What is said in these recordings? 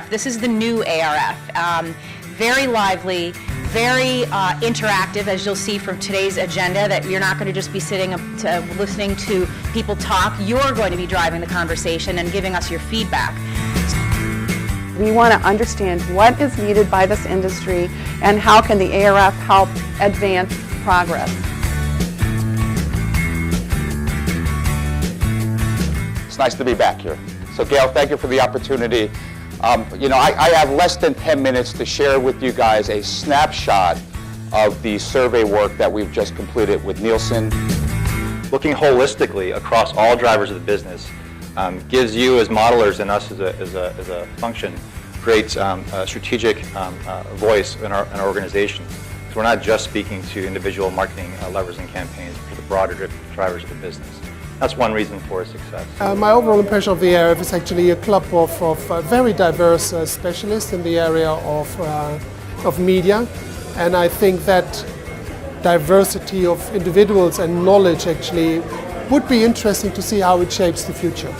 ARF. This is the new ARF. Very lively, very interactive, as you'll see from today's agenda, that you're not going to just be sitting listening to people talk. You're going to be driving the conversation and giving us your feedback. We want to understand what is needed by this industry and how can the ARF help advance progress. It's nice to be back here. So Gail, thank you for the opportunity. I have less than 10 minutes to share with you guys a snapshot of the survey work that we've just completed with Nielsen. Looking holistically across all drivers of the business gives you as modelers and us as a function creates a strategic voice in our organization. So we're not just speaking to individual marketing levers and campaigns, but to the broader drivers of the business. That's one reason for success. My overall impression of the ARF is actually a club of very diverse specialists in the area of media, and I think that diversity of individuals and knowledge actually would be interesting to see how it shapes the future.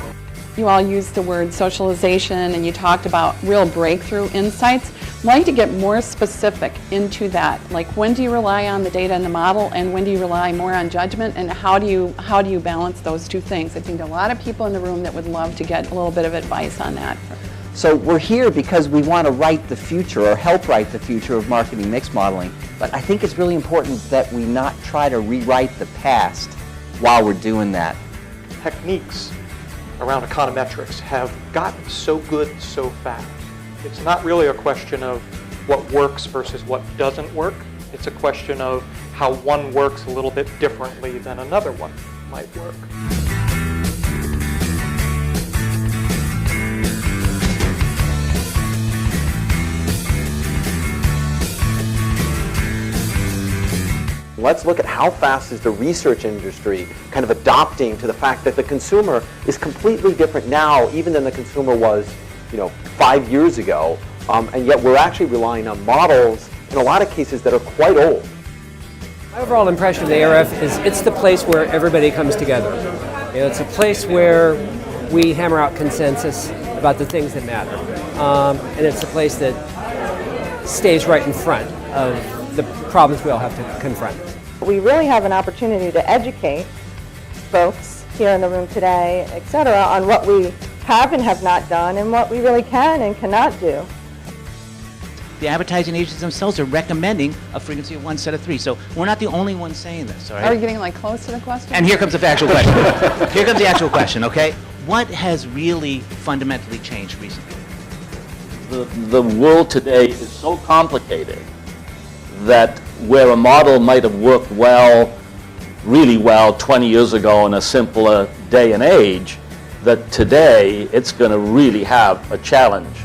You all used the word socialization and you talked about real breakthrough insights. I'd like to get more specific into that. Like, when do you rely on the data and the model, and when do you rely more on judgment, and how do you balance those two things? I think there are a lot of people in the room that would love to get a little bit of advice on that. So we're here because we want to write the future, or help write the future of marketing mix modeling. But I think it's really important that we not try to rewrite the past while we're doing that. Techniques around econometrics have gotten so good so fast. It's not really a question of what works versus what doesn't work. It's a question of how one works a little bit differently than another one might work. Let's look at how fast is the research industry kind of adopting to the fact that the consumer is completely different now even than the consumer was 5 years ago, and yet we're actually relying on models in a lot of cases that are quite old. My overall impression of the ARF is it's the place where everybody comes together. It's a place where we hammer out consensus about the things that matter, and it's a place that stays right in front of the problems we all have to confront. We really have an opportunity to educate folks here in the room today, etc., on what we have and have not done and what we really can and cannot do. The advertising agencies themselves are recommending a frequency of 1 instead of 3. So we're not the only ones saying this, all right? Are you getting close to the question? And here comes the actual question. Here comes the actual question, okay? What has really fundamentally changed recently? The world today is so complicated that where a model might have worked really well 20 years ago in a simpler day and age, that today it's going to really have a challenge.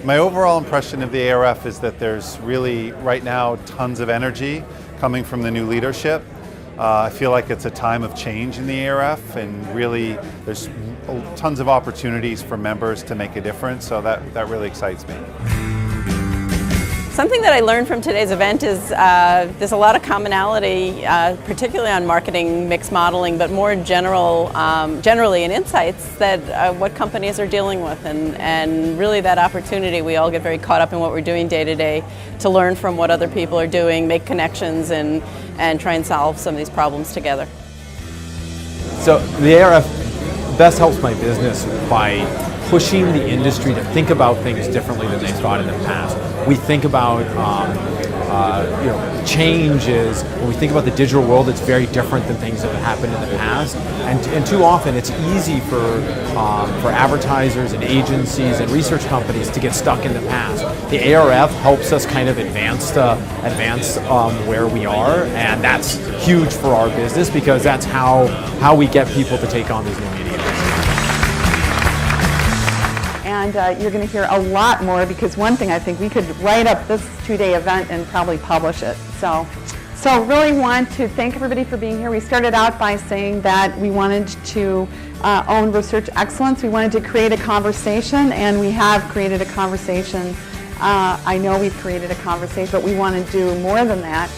My overall impression of the ARF is that there's really, right now, tons of energy coming from the new leadership. I feel like it's a time of change in the ARF, and really there's tons of opportunities for members to make a difference, so that really excites me. Something that I learned from today's event is there's a lot of commonality, particularly on marketing mix modeling, but more generally in insights that what companies are dealing with, and really that opportunity. We all get very caught up in what we're doing day to day to learn from what other people are doing, make connections, and try and solve some of these problems together. So the ARF best helps my business by pushing the industry to think about things differently than they thought in the past. We think about changes. When we think about the digital world, it's very different than things that have happened in the past. And too often, it's easy for advertisers and agencies and research companies to get stuck in the past. The ARF helps us kind of advance where we are, and that's huge for our business because that's how we get people to take on these new mediums. And you're going to hear a lot more, because one thing I think we could write up this 2-day event and probably publish it. So really want to thank everybody for being here. We started out by saying that we wanted to own research excellence. We wanted to create a conversation, and we have created a conversation. I know we've created a conversation, but we want to do more than that.